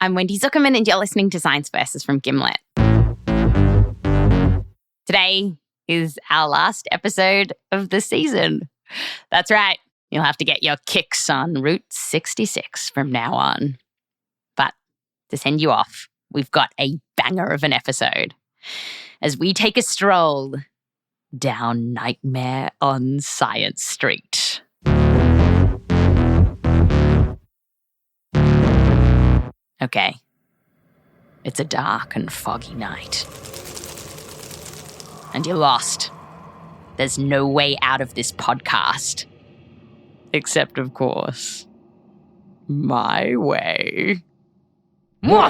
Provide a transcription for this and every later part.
I'm Wendy Zukerman, and you're listening to Science Versus from Gimlet. Today is our last episode of the season. That's right. You'll have to get your kicks on Route 66 from now on. But to send you off, we've got a banger of an episode as we take a stroll down Nightmare on Science Street. Okay, it's a dark and foggy night. And you're lost. There's no way out of this podcast. Except, of course, my way. For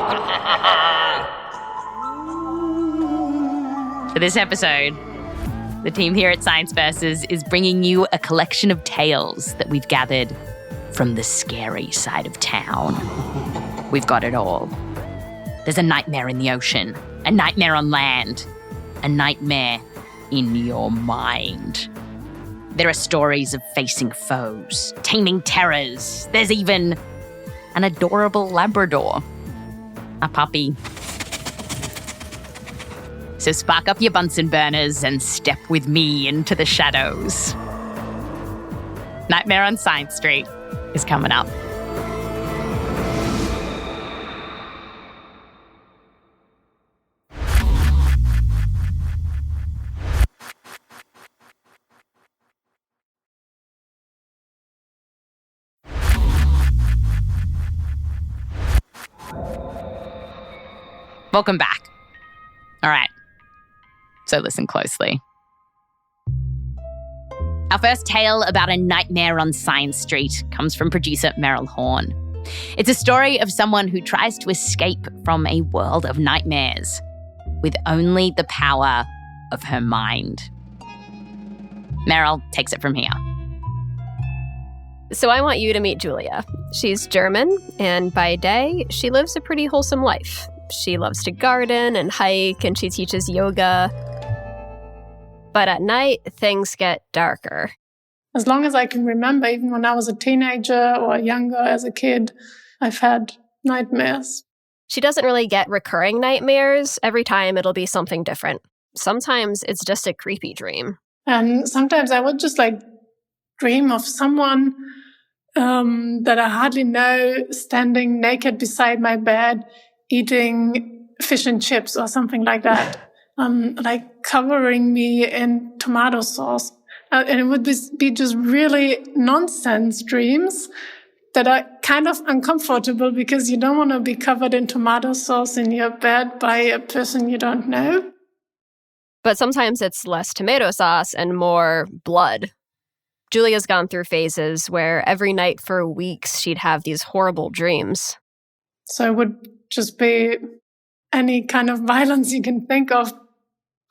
this episode, the team here at Science Versus is bringing you a collection of tales that we've gathered from the scary side of town. We've got it all. There's a nightmare in the ocean, a nightmare on land, a nightmare in your mind. There are stories of facing foes, taming terrors. There's even an adorable Labrador, a puppy. So spark up your Bunsen burners and step with me into the shadows. Nightmare on Science Street is coming up. Welcome back. All right, so listen closely. Our first tale about a nightmare on Science Street comes from producer Meryl Horn. It's a story of someone who tries to escape from a world of nightmares with only the power of her mind. Meryl takes it from here. So I want you to meet Julia. She's German, and by day, she lives a pretty wholesome life. She loves to garden and hike, and she teaches yoga. But at night, things get darker. As long as I can remember, even when I was a teenager or younger as a kid, I've had nightmares. She doesn't really get recurring nightmares. Every time it'll be something different. Sometimes it's just a creepy dream. And sometimes I would just dream of someone that I hardly know standing naked beside my bed, eating fish and chips or something like that, covering me in tomato sauce. And it would be just really nonsense dreams that are kind of uncomfortable because you don't want to be covered in tomato sauce in your bed by a person you don't know. But sometimes it's less tomato sauce and more blood. Julia's gone through phases where every night for weeks she'd have these horrible dreams. So it would just be any kind of violence you can think of.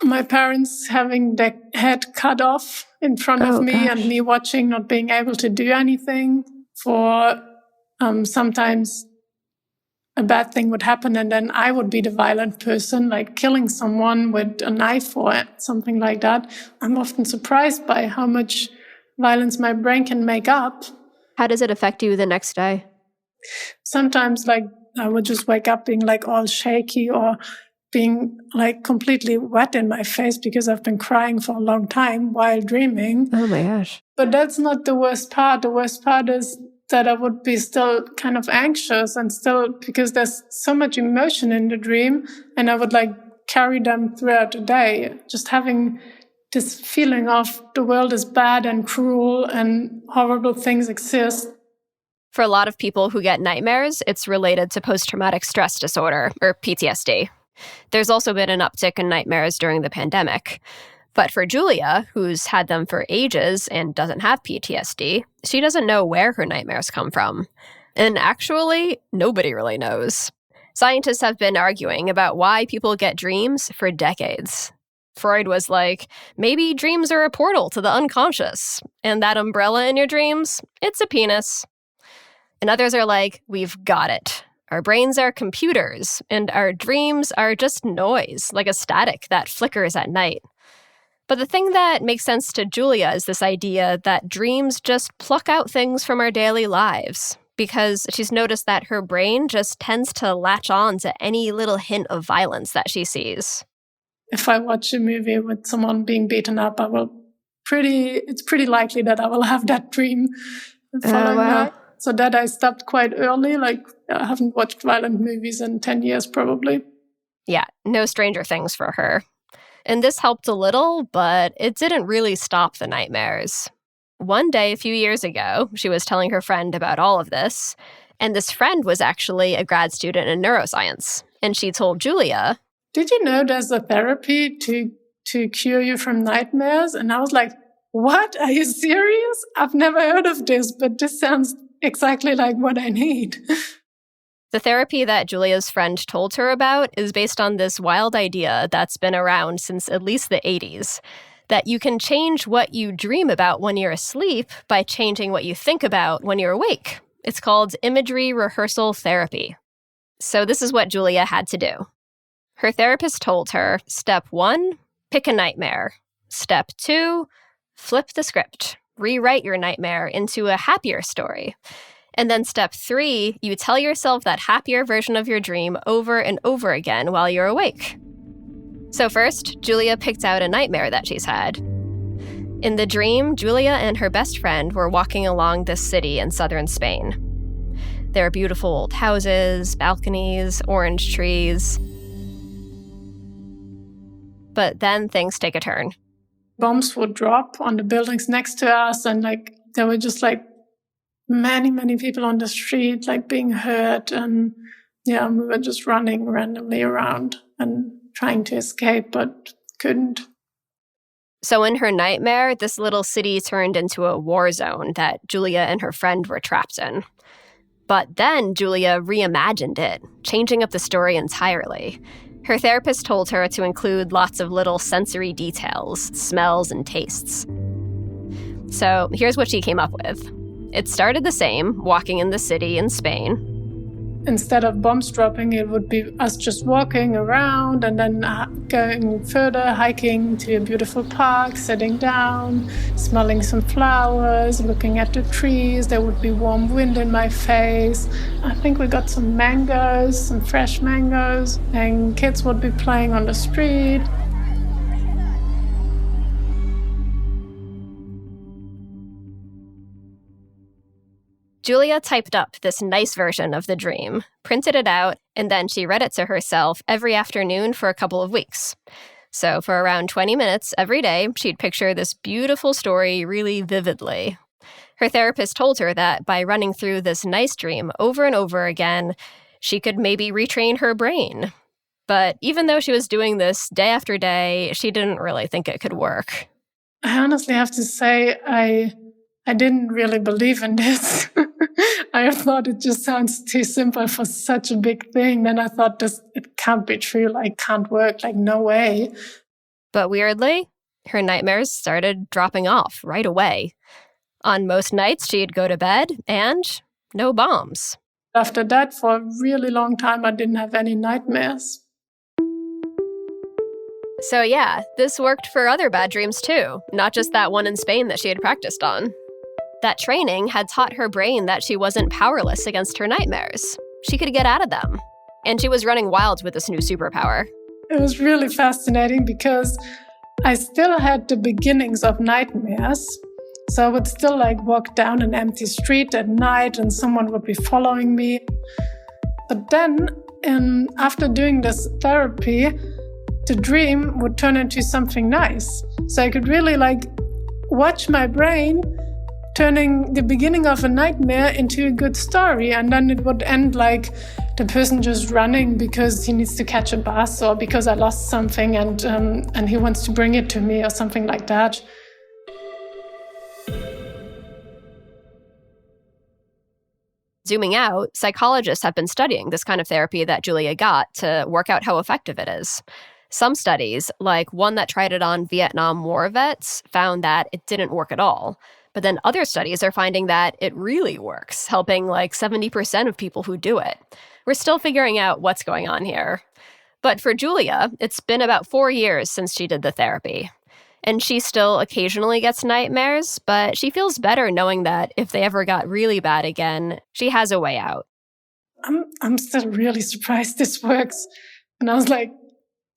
My parents having their head cut off in front of me and me watching, not being able to do anything. For sometimes a bad thing would happen and then I would be the violent person, like killing someone with a knife or something like that. I'm often surprised by how much violence my brain can make up. How does it affect you the next day? Sometimes I would just wake up being all shaky or being completely wet in my face because I've been crying for a long time while dreaming. Oh my gosh. But that's not the worst part. The worst part is that I would be still kind of anxious and still, because there's so much emotion in the dream, and I would carry them throughout the day. Just having this feeling of the world is bad and cruel and horrible things exist. For a lot of people who get nightmares, it's related to post-traumatic stress disorder, or PTSD. There's also been an uptick in nightmares during the pandemic. But for Julia, who's had them for ages and doesn't have PTSD, she doesn't know where her nightmares come from. And actually, nobody really knows. Scientists have been arguing about why people get dreams for decades. Freud was like, maybe dreams are a portal to the unconscious. And that umbrella in your dreams, it's a penis. And others are like, we've got it. Our brains are computers, and our dreams are just noise, like a static that flickers at night. But the thing that makes sense to Julia is this idea that dreams just pluck out things from our daily lives, because she's noticed that her brain just tends to latch on to any little hint of violence that she sees. If I watch a movie with someone being beaten up, it's pretty likely that I will have that dream following that. So that I stopped quite early. I haven't watched violent movies in 10 years probably. Yeah, no Stranger Things for her. And this helped a little, but it didn't really stop the nightmares. One day a few years ago, she was telling her friend about all of this, and this friend was actually a grad student in neuroscience. And she told Julia, "Did you know there's a therapy to cure you from nightmares?" And I was like, "What? Are you serious? I've never heard of this, but this sounds exactly like what I need." The therapy that Julia's friend told her about is based on this wild idea that's been around since at least the 80s, that you can change what you dream about when you're asleep by changing what you think about when you're awake. It's called imagery rehearsal therapy. So this is what Julia had to do. Her therapist told her, step 1, pick a nightmare. Step 2, flip the script. Rewrite your nightmare into a happier story. And then step 3, you tell yourself that happier version of your dream over and over again while you're awake. So first, Julia picked out a nightmare that she's had. In the dream, Julia and her best friend were walking along this city in southern Spain. There are beautiful old houses, balconies, orange trees. But then things take a turn. Bombs would drop on the buildings next to us, and there were just many people on the street being hurt, and we were just running randomly around and trying to escape, but couldn't. So in her nightmare, this little city turned into a war zone that Julia and her friend were trapped in. But then Julia reimagined it, changing up the story entirely. Her therapist told her to include lots of little sensory details, smells and tastes. So here's what she came up with. It started the same, walking in the city in Spain. Instead of bombs dropping, it would be us just walking around and then going further, hiking to a beautiful park, sitting down, smelling some flowers, looking at the trees. There would be warm wind in my face. I think we got some mangoes, some fresh mangoes, and kids would be playing on the street. Julia typed up this nice version of the dream, printed it out, and then she read it to herself every afternoon for a couple of weeks. So for around 20 minutes every day, she'd picture this beautiful story really vividly. Her therapist told her that by running through this nice dream over and over again, she could maybe retrain her brain. But even though she was doing this day after day, she didn't really think it could work. I honestly have to say I didn't really believe in this. I thought it just sounds too simple for such a big thing. Then I thought it can't be true, can't work, no way. But weirdly, her nightmares started dropping off right away. On most nights, she'd go to bed and no bombs. After that, for a really long time, I didn't have any nightmares. So yeah, this worked for other bad dreams too, not just that one in Spain that she had practiced on. That training had taught her brain that she wasn't powerless against her nightmares. She could get out of them. And she was running wild with this new superpower. It was really fascinating because I still had the beginnings of nightmares. So I would still walk down an empty street at night and someone would be following me. But then, after doing this therapy, the dream would turn into something nice. So I could really watch my brain turning the beginning of a nightmare into a good story. And then it would end the person just running because he needs to catch a bus or because I lost something and he wants to bring it to me or something like that. Zooming out, psychologists have been studying this kind of therapy that Julia got to work out how effective it is. Some studies, like one that tried it on Vietnam War vets, found that it didn't work at all. But then other studies are finding that it really works, helping 70% of people who do it. We're still figuring out what's going on here. But for Julia, it's been about 4 years since she did the therapy. And she still occasionally gets nightmares, but she feels better knowing that if they ever got really bad again, she has a way out. I'm still really surprised this works. And I was like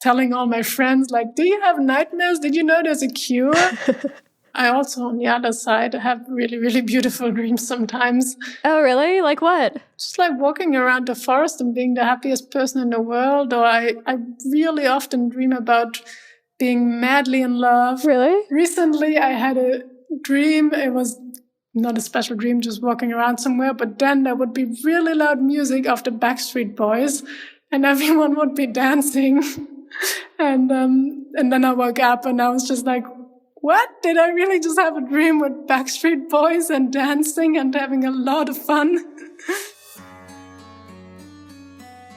telling all my friends, like, do you have nightmares? Did you know there's a cure? I also, on the other side, have really, really beautiful dreams sometimes. Oh, really? Like what? Just like walking around the forest and being the happiest person in the world. Or I really often dream about being madly in love. Really? Recently, I had a dream. It was not a special dream, just walking around somewhere. But then there would be really loud music of the Backstreet Boys, and everyone would be dancing. And then I woke up and I was just like, what? Did I really just have a dream with Backstreet Boys and dancing and having a lot of fun?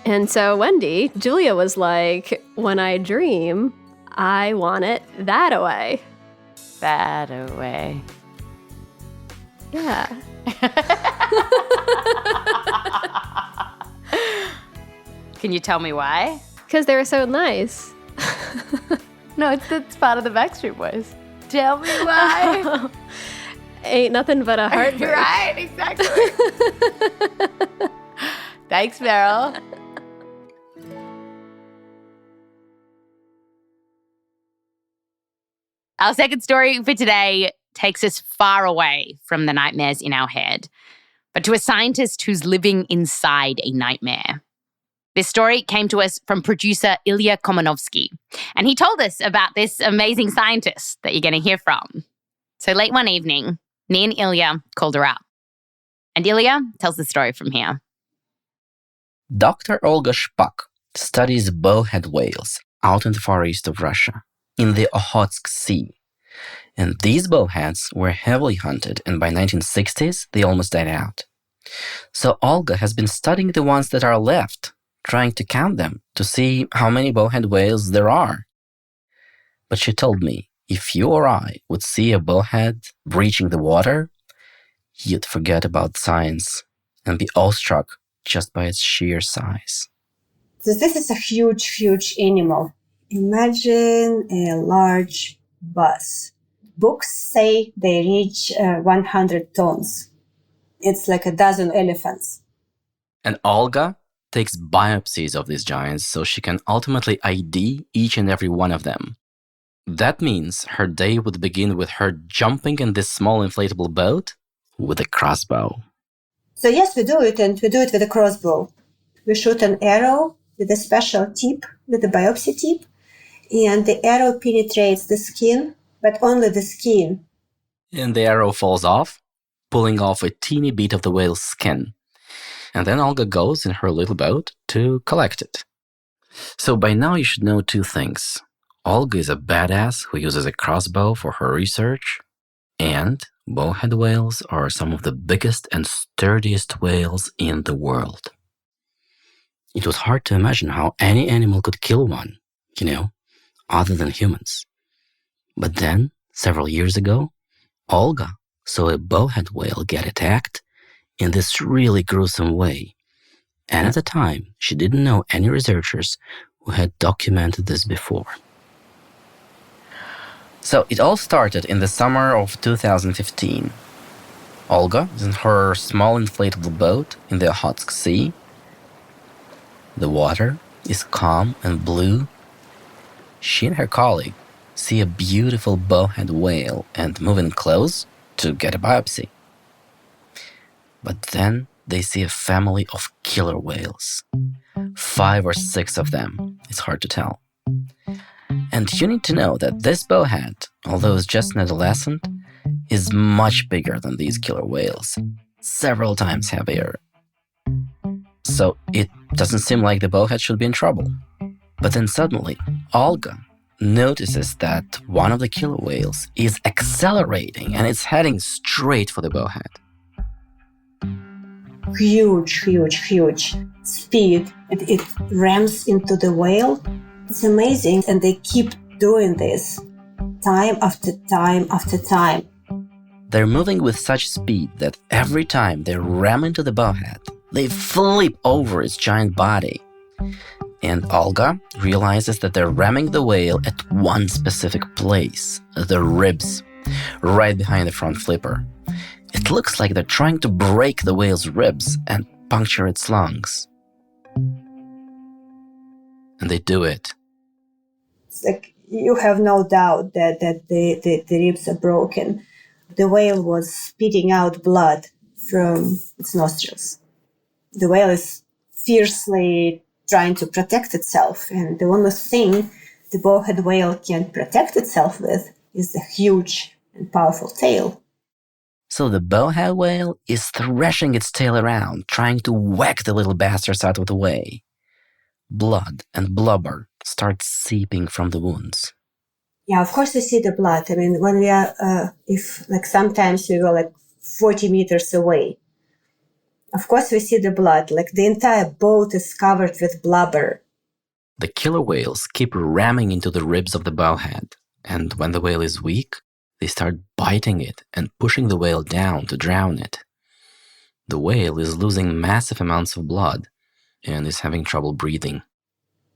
And so Wendy, Julia was like, when I dream, I want it that away. That away. Yeah. Can you tell me why? Because they were so nice. No, it's part of the Backstreet Boys. Tell me why. Ain't nothing but a heartbreak. Right, exactly. Thanks, Meryl. Our second story for today takes us far away from the nightmares in our head, but to a scientist who's living inside a nightmare. This story came to us from producer Ilya Kolmanovsky, and he told us about this amazing scientist that you're going to hear from. So late one evening, me and Ilya called her up. And Ilya tells the story from here. Dr. Olga Shpak studies bowhead whales out in the far east of Russia, in the Okhotsk Sea. And these bowheads were heavily hunted, and by 1960s, they almost died out. So Olga has been studying the ones that are left, trying to count them to see how many bowhead whales there are. But she told me, if you or I would see a bowhead breaching the water, you'd forget about science and be awestruck just by its sheer size. So this is a huge, huge animal. Imagine a large bus. Books say they reach 100 tons. It's like a dozen elephants. And Olga takes biopsies of these giants so she can ultimately ID each and every one of them. That means her day would begin with her jumping in this small inflatable boat with a crossbow. So yes, we do it, and we do it with a crossbow. We shoot an arrow with a special tip, with a biopsy tip, and the arrow penetrates the skin, but only the skin. And the arrow falls off, pulling off a teeny bit of the whale's skin. And then Olga goes in her little boat to collect it. So by now you should know two things. Olga is a badass who uses a crossbow for her research, and bowhead whales are some of the biggest and sturdiest whales in the world. It was hard to imagine how any animal could kill one, other than humans. But then, several years ago, Olga saw a bowhead whale get attacked in this really gruesome way. And at the time, she didn't know any researchers who had documented this before. So it all started in the summer of 2015. Olga is in her small inflatable boat in the Okhotsk Sea. The water is calm and blue. She and her colleague see a beautiful bowhead whale and move in close to get a biopsy. But then they see a family of killer whales. 5 or 6 of them, it's hard to tell. And you need to know that this bowhead, although it's just an adolescent, is much bigger than these killer whales, several times heavier. So it doesn't seem like the bowhead should be in trouble. But then suddenly, Olga notices that one of the killer whales is accelerating and it's heading straight for the bowhead. Huge, huge, huge speed. It rams into the whale. It's amazing. And they keep doing this time after time after time. They're moving with such speed that every time they ram into the bowhead, they flip over its giant body. And Olga realizes that they're ramming the whale at one specific place, the ribs, right behind the front flipper. It looks like they're trying to break the whale's ribs and puncture its lungs. And they do it. It's like you have no doubt that the ribs are broken. The whale was spitting out blood from its nostrils. The whale is fiercely trying to protect itself, and the only thing the bowhead whale can protect itself with is the huge and powerful tail. So the bowhead whale is thrashing its tail around, trying to whack the little bastards out of the way. Blood and blubber start seeping from the wounds. Yeah, of course we see the blood. I mean, when we are, sometimes we go 40 meters away. Of course we see the blood, the entire boat is covered with blubber. The killer whales keep ramming into the ribs of the bowhead, and when the whale is weak, they start biting it and pushing the whale down to drown it. The whale is losing massive amounts of blood and is having trouble breathing.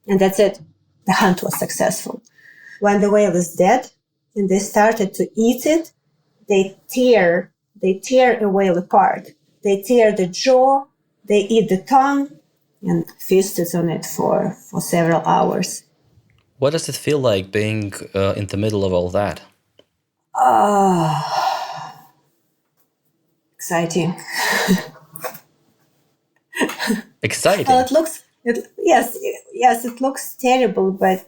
And that's it. The hunt was successful. When the whale is dead and they started to eat it, they tear a whale apart. They tear the jaw, they eat the tongue, and feasted on it for several hours. What does it feel like being in the middle of all that? Exciting. Exciting? Well, it looks terrible, but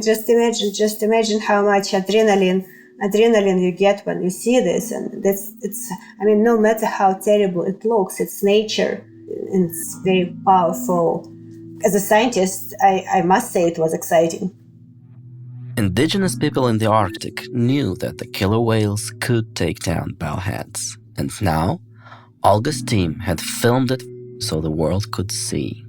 just imagine how much adrenaline you get when you see this, and no matter how terrible it looks, it's nature, and it's very powerful. As a scientist, I must say it was exciting. Indigenous people in the Arctic knew that the killer whales could take down bowheads, and now Olga's team had filmed it so the world could see.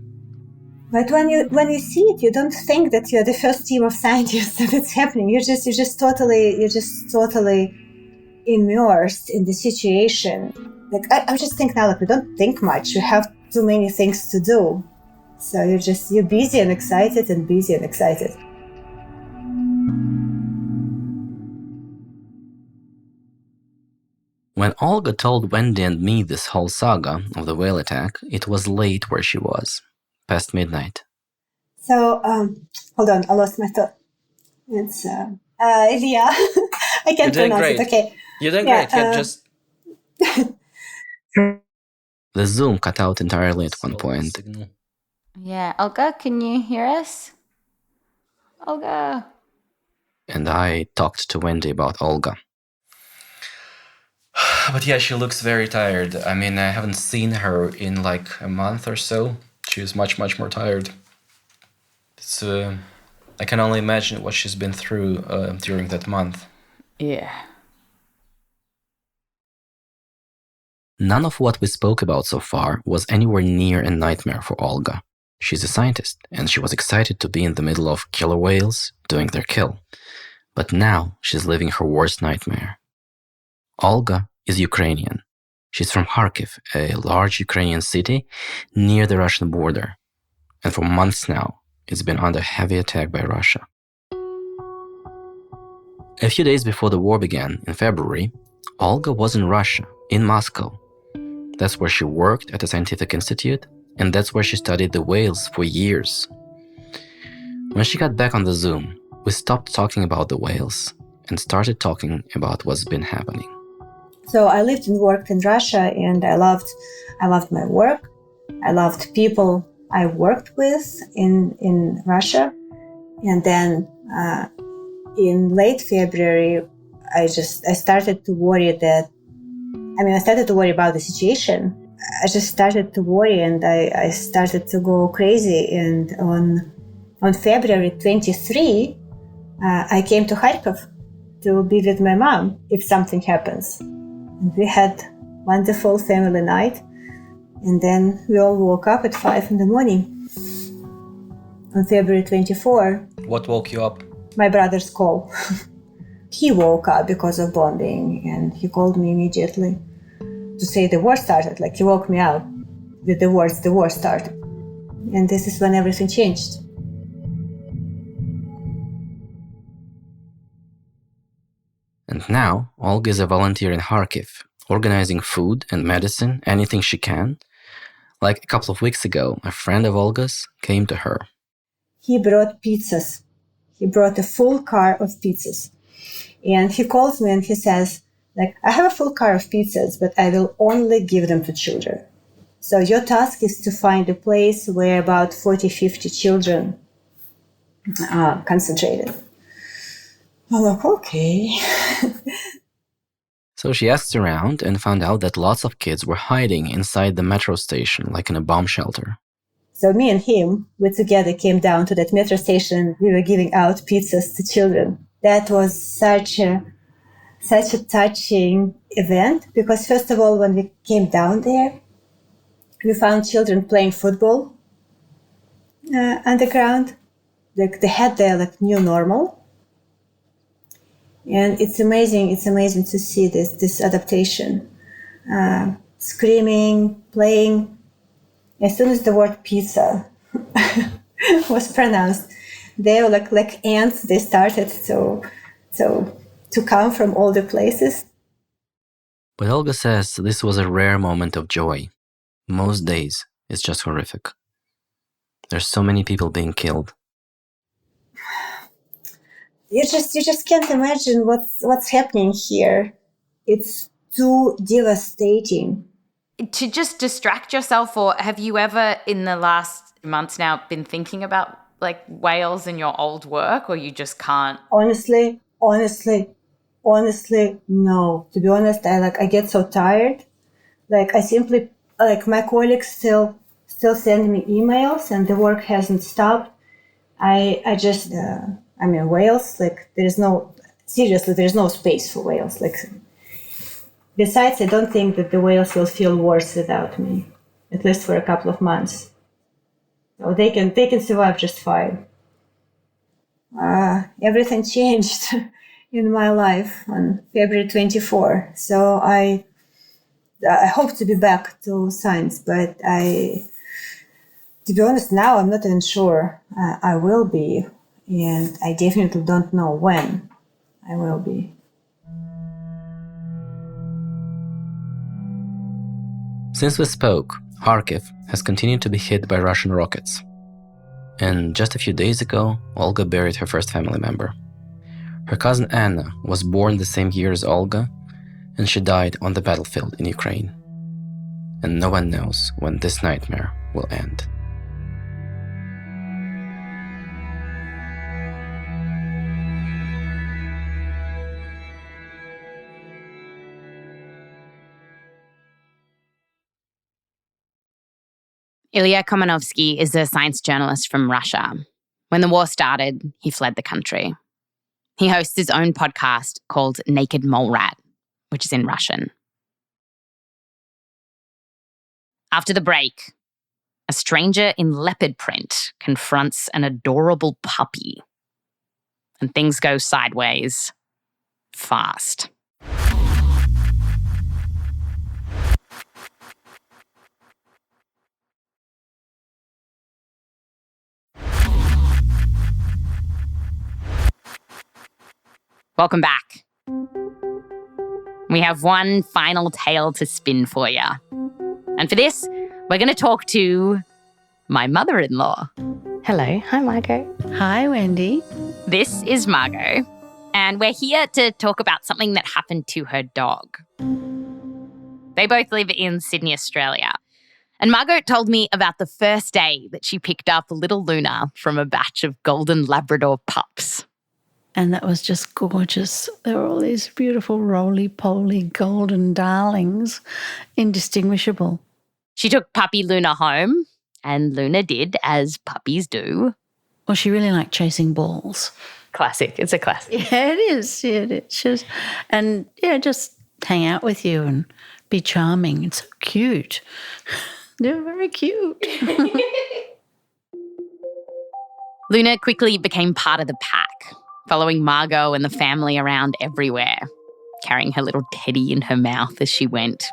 But when you see it, you don't think that you're the first team of scientists that it's happening. You're just totally immersed in the situation. I just think now, we don't think much. We have too many things to do. So you're busy and excited and busy and excited. When Olga told Wendy and me this whole saga of the whale attack, it was late where she was. Past midnight. So, hold on, I lost my thought. It's Ilya. I can't pronounce it. Okay. You're doing great. Yeah, just. The Zoom cut out entirely at one point. Signal. Yeah, Olga, can you hear us? Olga. And I talked to Wendy about Olga. But yeah, she looks very tired. I mean, I haven't seen her in a month or so. She's much, much more tired. It's, I can only imagine what she's been through during that month. Yeah. None of what we spoke about so far was anywhere near a nightmare for Olga. She's a scientist, and she was excited to be in the middle of killer whales doing their kill. But now she's living her worst nightmare. Olga is Ukrainian. She's from Kharkiv, a large Ukrainian city near the Russian border. And for months now, it's been under heavy attack by Russia. A few days before the war began, in February, Olga was in Russia, in Moscow. That's where she worked at a scientific institute, and that's where she studied the whales for years. When she got back on the Zoom, we stopped talking about the whales and started talking about what's been happening. So I lived and worked in Russia, and I loved my work. I loved people I worked with in Russia. And then in late February, I started to worry I started to worry about the situation. I just started to worry, and I started to go crazy. And on February 23, I came to Kharkiv to be with my mom if something happens. And we had wonderful family night, and then we all woke up at 5 a.m. on February 24. What woke you up? My brother's call. He woke up because of bombing, and he called me immediately to say the war started. He woke me up with the words, the war started. And this is when everything changed. And now, Olga is a volunteer in Kharkiv, organizing food and medicine, anything she can. Like a couple of weeks ago, a friend of Olga's came to her. He brought pizzas. He brought a full car of pizzas. And he calls me and he says, I have a full car of pizzas, but I will only give them to children. So your task is to find a place where about 40, 50 children are concentrated. I'm like, okay. So she asked around and found out that lots of kids were hiding inside the metro station, like in a bomb shelter. So me and him, we together came down to that metro station. We were giving out pizzas to children. That was such a touching event because, first of all, when we came down there, we found children playing football underground. They had their new normal. And it's amazing to see this adaptation. Screaming, playing. As soon as the word pizza was pronounced, they were like ants. They started to come from all the places. But Olga says this was a rare moment of joy. Most days, it's just horrific. There's so many people being killed. You just can't imagine what's happening here. It's too devastating. To just distract yourself, or have you ever in the last months now been thinking about whales in your old work, or you just can't? Honestly, no. To be honest, I get so tired. I simply my colleagues still send me emails, and the work hasn't stopped. I just whales, there's no space for whales. Besides, I don't think that the whales will feel worse without me, at least for a couple of months. So they can survive just fine. Everything changed in my life on February 24. So I hope to be back to science, but to be honest, now I'm not even sure I will be, and I definitely don't know when I will be. Since we spoke, Kharkiv has continued to be hit by Russian rockets. And just a few days ago, Olga buried her first family member. Her cousin Anna was born the same year as Olga, and she died on the battlefield in Ukraine. And no one knows when this nightmare will end. Ilya Kolmanovsky is a science journalist from Russia. When the war started, he fled the country. He hosts his own podcast called Naked Mole Rat, which is in Russian. After the break, a stranger in leopard print confronts an adorable puppy. And things go sideways fast. Welcome back. We have one final tale to spin for you. And for this, we're going to talk to my mother-in-law. Hello. Hi, Margot. Hi, Wendy. This is Margot, and we're here to talk about something that happened to her dog. They both live in Sydney, Australia. And Margot told me about the first day that she picked up little Luna from a batch of golden Labrador pups. And that was just gorgeous. There were all these beautiful roly-poly golden darlings, indistinguishable. She took puppy Luna home, and Luna did as puppies do. Well, she really liked chasing balls. Classic. It's a classic. Yeah, it is. Yeah, it is. Just hang out with you and be charming. It's so cute. They're very cute. Luna quickly became part of the pack, following Margot and the family around everywhere, carrying her little teddy in her mouth as she went.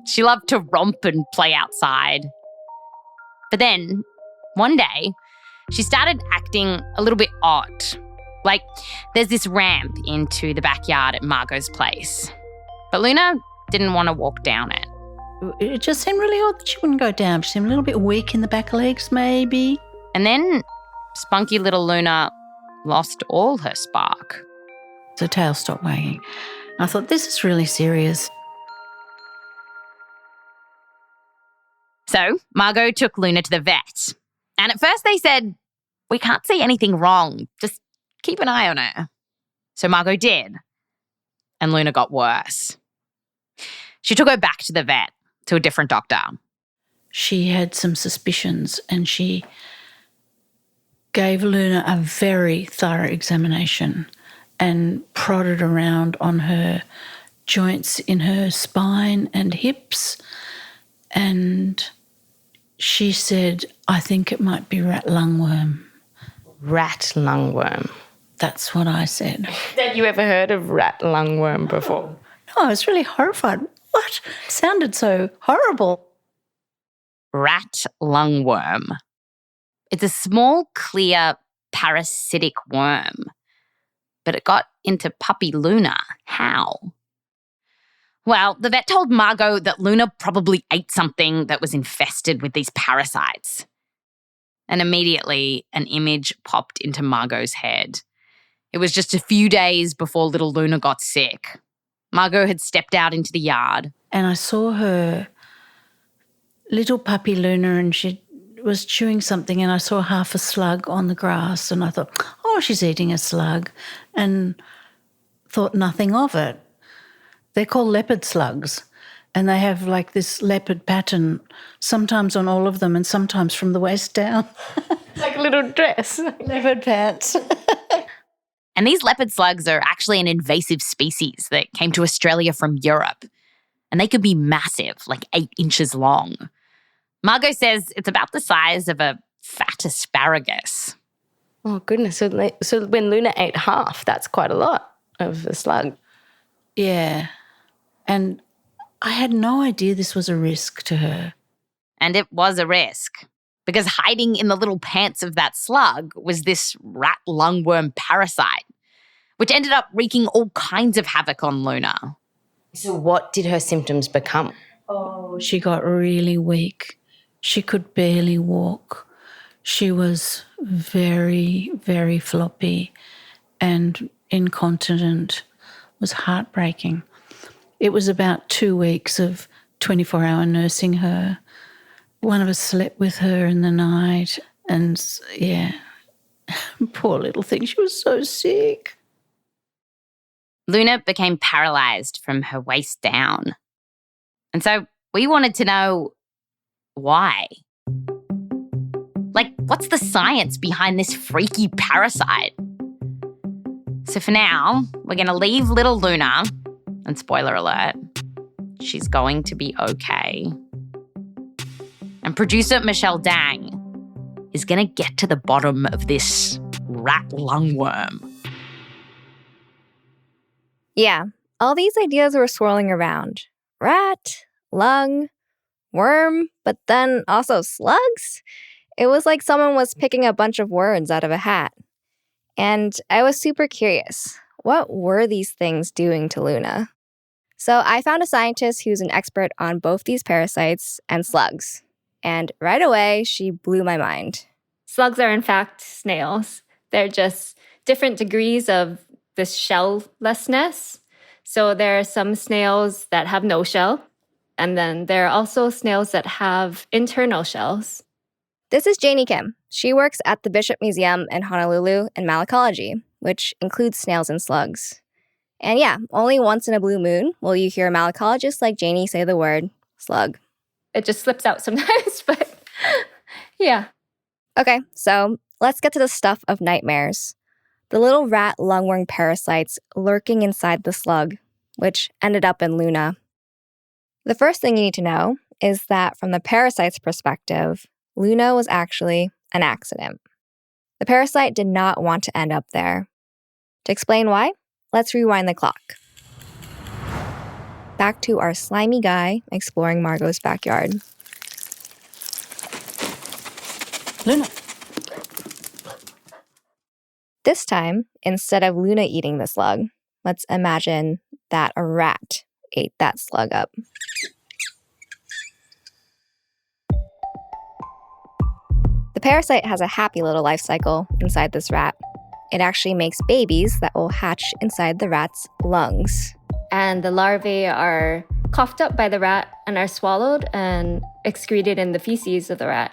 She loved to romp and play outside. But then, one day, she started acting a little bit odd. Like, there's this ramp into the backyard at Margot's place. But Luna didn't want to walk down it. It just seemed really odd that she wouldn't go down. She seemed a little bit weak in the back legs, maybe. And then spunky little Luna lost all her spark. The tail stopped wagging. I thought, this is really serious. So Margot took Luna to the vet. And at first they said, we can't see anything wrong. Just keep an eye on her. So Margot did. And Luna got worse. She took her back to the vet, to a different doctor. She had some suspicions and she gave Luna a very thorough examination and prodded around on her joints in her spine and hips. And she said, I think it might be rat lungworm. Rat lungworm. That's what I said. Had you ever heard of rat lungworm before? No, I was really horrified. What? It sounded so horrible. Rat lungworm. It's a small, clear, parasitic worm. But it got into puppy Luna. How? Well, the vet told Margot that Luna probably ate something that was infested with these parasites. And immediately an image popped into Margot's head. It was just a few days before little Luna got sick. Margot had stepped out into the yard. And I saw her little puppy Luna and she was chewing something and I saw half a slug on the grass and I thought, oh, she's eating a slug, and thought nothing of it. They're called leopard slugs and they have like this leopard pattern, sometimes on all of them and sometimes from the waist down. Like a little dress. Leopard pants. And these leopard slugs are actually an invasive species that came to Australia from Europe. And they could be massive, like 8 inches long. Margot says it's about the size of a fat asparagus. Oh, goodness. So when Luna ate half, that's quite a lot of a slug. Yeah. And I had no idea this was a risk to her. And it was a risk, because hiding in the little pants of that slug was this rat lungworm parasite, which ended up wreaking all kinds of havoc on Luna. So what did her symptoms become? Oh, she got really weak. She could barely walk. She was very, very floppy and incontinent. It was heartbreaking. It was about 2 weeks of 24-hour nursing her. One of us slept with her in the night and, yeah, poor little thing. She was so sick. Luna became paralysed from her waist down. And so we wanted to know why. Like, what's the science behind this freaky parasite? So for now, we're going to leave little Luna, and spoiler alert, she's going to be okay. And producer Michelle Dang is going to get to the bottom of this rat lungworm. Yeah, all these ideas were swirling around. Rat, lung, worm, but then also slugs? It was like someone was picking a bunch of words out of a hat. And I was super curious. What were these things doing to Luna? So I found a scientist who's an expert on both these parasites and slugs. And right away, she blew my mind. Slugs are in fact snails. They're just different degrees of this shelllessness. So there are some snails that have no shell. And then there are also snails that have internal shells. This is Jaynee Kim. She works at the Bishop Museum in Honolulu in malacology, which includes snails and slugs. And yeah, only once in a blue moon will you hear a malacologist like Jaynee say the word slug. It just slips out sometimes, but yeah. Okay, so let's get to the stuff of nightmares. The little rat lungworm parasites lurking inside the slug, which ended up in Luna. The first thing you need to know is that from the parasite's perspective, Luna was actually an accident. The parasite did not want to end up there. To explain why, let's rewind the clock. Back to our slimy guy exploring Margot's backyard. Luna. This time, instead of Luna eating the slug, let's imagine that a rat ate that slug up. The parasite has a happy little life cycle inside this rat. It actually makes babies that will hatch inside the rat's lungs. And the larvae are coughed up by the rat and are swallowed and excreted in the feces of the rat.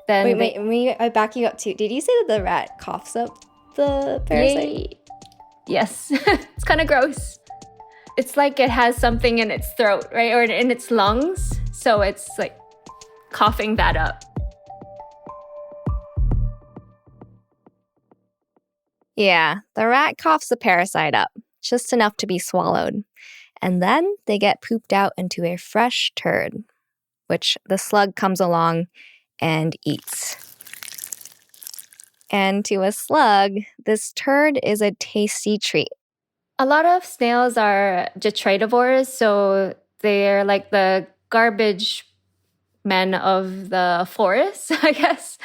Then Wait, I back you up too. Did you say that the rat coughs up the parasite? Yay. Yes. It's kind of gross. It's like it has something in its throat, right? Or in its lungs. So it's like coughing that up. Yeah, the rat coughs the parasite up, just enough to be swallowed. And then they get pooped out into a fresh turd, which the slug comes along and eats. And to a slug, this turd is a tasty treat. A lot of snails are detritivores, so they're like the garbage men of the forest, I guess.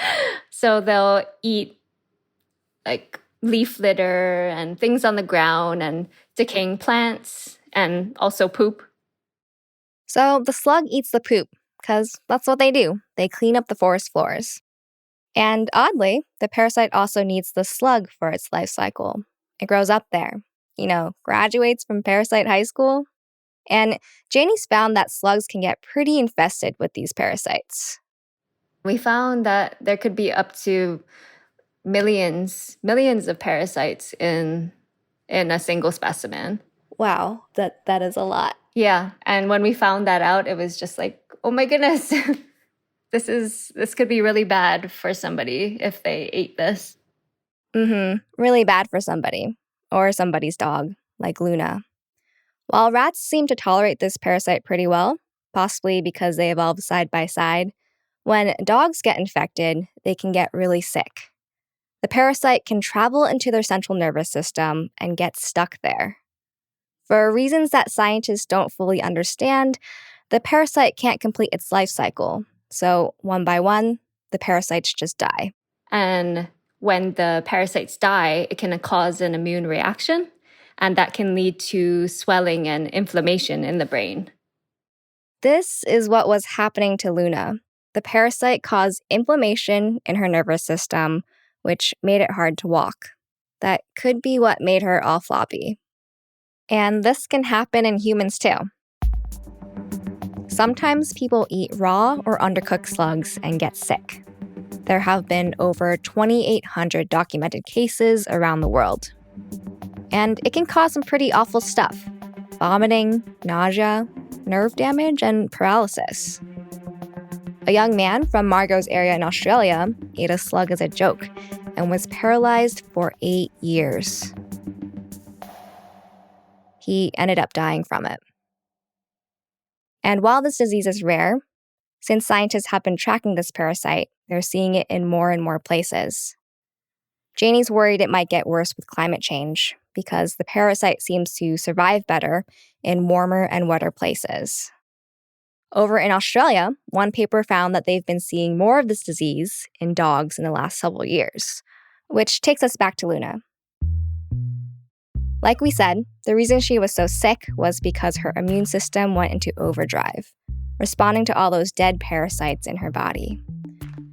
So they'll eat like leaf litter and things on the ground and decaying plants and also poop. So the slug eats the poop, because that's what they do. They clean up the forest floors. And oddly, the parasite also needs the slug for its life cycle. It grows up there, graduates from parasite high school. And Jaynee's found that slugs can get pretty infested with these parasites. We found that there could be up to millions of parasites in a single specimen. Wow, that is a lot. Yeah, and when we found that out, it was just like, oh my goodness, this could be really bad for somebody if they ate this. Really bad for somebody, or somebody's dog, like Luna. While rats seem to tolerate this parasite pretty well, possibly because they evolved side by side, when dogs get infected, they can get really sick. The parasite can travel into their central nervous system and get stuck there. For reasons that scientists don't fully understand, the parasite can't complete its life cycle. So one by one, the parasites just die. And when the parasites die, it can cause an immune reaction, and that can lead to swelling and inflammation in the brain. This is what was happening to Luna. The parasite caused inflammation in her nervous system, which made it hard to walk. That could be what made her all floppy. And this can happen in humans too. Sometimes people eat raw or undercooked slugs and get sick. There have been over 2,800 documented cases around the world. And it can cause some pretty awful stuff: vomiting, nausea, nerve damage, and paralysis. A young man from Margot's area in Australia ate a slug as a joke and was paralyzed for 8 years. He ended up dying from it. And while this disease is rare, since scientists have been tracking this parasite, they're seeing it in more and more places. Jaynee's worried it might get worse with climate change because the parasite seems to survive better in warmer and wetter places. Over in Australia, one paper found that they've been seeing more of this disease in dogs in the last several years, which takes us back to Luna. Like we said, the reason she was so sick was because her immune system went into overdrive, responding to all those dead parasites in her body.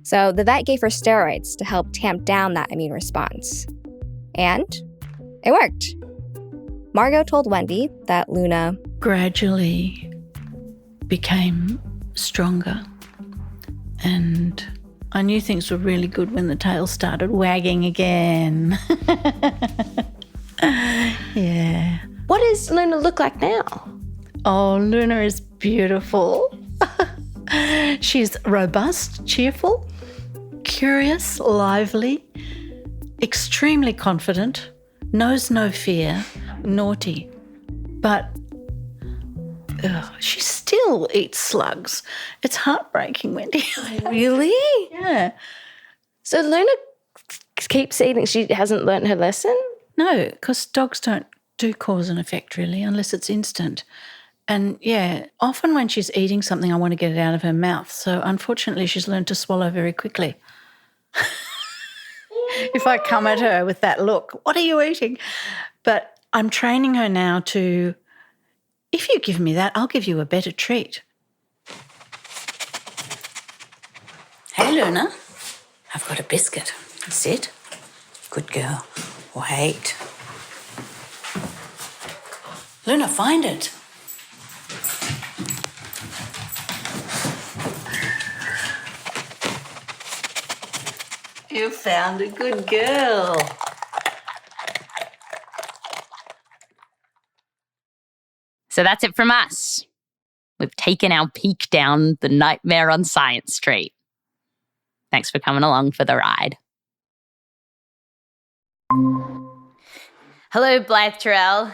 So the vet gave her steroids to help tamp down that immune response. And it worked. Margot told Wendy that Luna gradually became stronger. And I knew things were really good when the tail started wagging again. Yeah. What does Luna look like now? Oh, Luna is beautiful. She's robust, cheerful, curious, lively, extremely confident, knows no fear, naughty. But she still eats slugs. It's heartbreaking, Wendy. Really? Yeah. So Luna keeps eating. She hasn't learned her lesson? No, because dogs don't do cause and effect really unless it's instant. And yeah, often when she's eating something, I want to get it out of her mouth. So unfortunately, she's learned to swallow very quickly. if I come at her with that look. What are you eating? But I'm training her now to, if you give me that, I'll give you a better treat. Hey, Luna. I've got a biscuit. Sit. Good girl. Wait. Luna, find it. You found a good girl. So that's it from us. We've taken our peek down the nightmare on Science Street. Thanks for coming along for the ride. Hello, Blythe Terrell.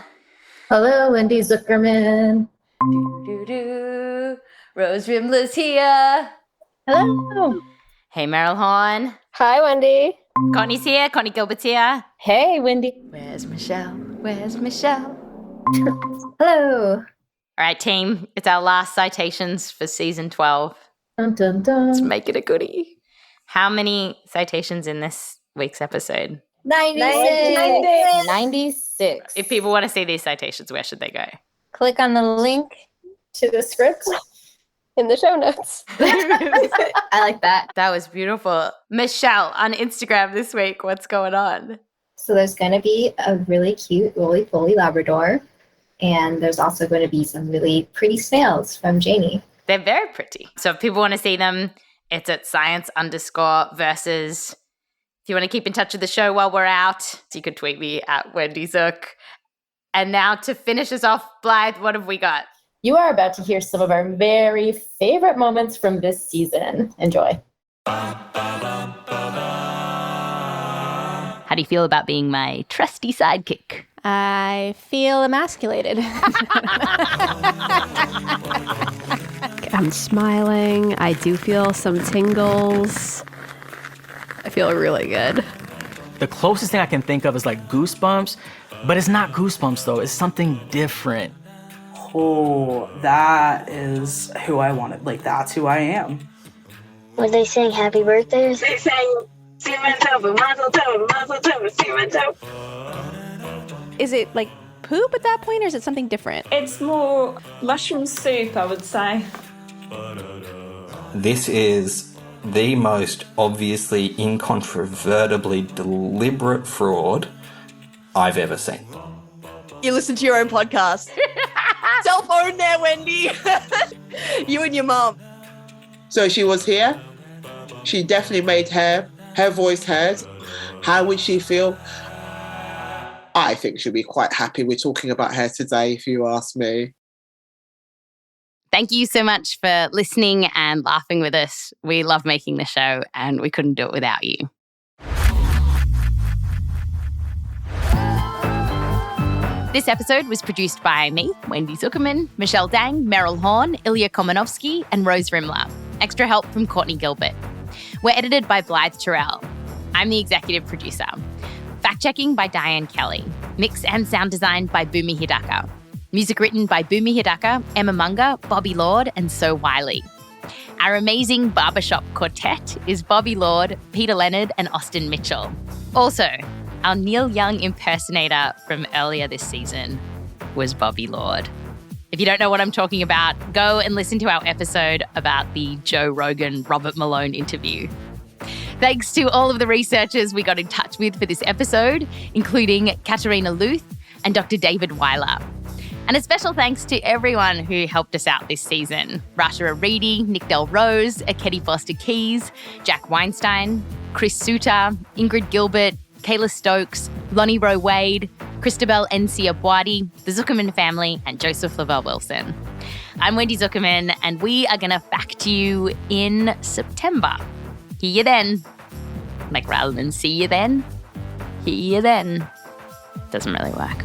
Hello, Wendy Zukerman. Rose Rimler's here. Hello. Hey, Meryl Horn. Hi, Wendy. Courtney's here. Courtney Gilbert's here. Hey, Wendy. Where's Michelle? Where's Michelle? Hello. All right, team. It's our last citations for season 12. Dun, dun, dun. Let's make it a goodie. How many citations in this week's episode? 96. 96. If people want to see these citations, where should they go? Click on the link to the script In the show notes. I like that. That was beautiful. Michelle, on Instagram this week, what's going on? So there's going to be a really cute roly-poly Labrador, and there's also going to be some really pretty snails from Jaynee. They're very pretty. So if people want to see them, it's at science_versus. If you want to keep in touch with the show while we're out, you can tweet me at Wendy Zook. And now to finish us off, Blythe, what have we got? You are about to hear some of our very favorite moments from this season. Enjoy. How do you feel about being my trusty sidekick? I feel emasculated. I'm smiling. I do feel some tingles. I feel really good. The closest thing I can think of is like goosebumps, but it's not goosebumps though. It's something different. Oh, that is who I wanted. Like, that's who I am. Were they saying happy birthday? They sang Mazel Tov. Is it like poop at that point, or is it something different? It's more mushroom soup, I would say. This is the most obviously incontrovertibly deliberate fraud I've ever seen. You listen to your own podcast. Cell phone there, Wendy. You and your mom. So she was here. She definitely made her voice heard. How would she feel? I think she'll be quite happy we're talking about her today, if you ask me. Thank you so much for listening and laughing with us. We love making the show and we couldn't do it without you. This episode was produced by me, Wendy Zukerman, Michelle Dang, Meryl Horn, Ilya Kolmanovsky, and Rose Rimler. Extra help from Courtney Gilbert. We're edited by Blythe Terrell. I'm the executive producer. Fact-checking by Diane Kelly. Mix and sound design by Bumi Hidaka. Music written by Bumi Hidaka, Emma Munger, Bobby Lord, and SoWylie. Our amazing Barbershop Quartet is Bobby Lord, Peter Leonard, and Austin Mitchell. Also, our Neil Young impersonator from earlier this season was Bobby Lord. If you don't know what I'm talking about, go and listen to our episode about the Joe Rogan Robert Malone interview. Thanks to all of the researchers we got in touch with for this episode, including Katharina Lüth and Dr. David Wyler. And a special thanks to everyone who helped us out this season. Rasha Aridi, DelRose, Ekedi Fausther-Keeys, Jack Weinstein, Chris Suter, Ingrid Gilbert, Kayla Stokes, Lonnie Ro, Christabel Nsiah Buadi, the Zukerman family, and Joseph Lavelle Wilson. I'm Wendy Zukerman, and we are going to fact you in September. Hear you then. Like rather than see you then, hear you then. Doesn't really work.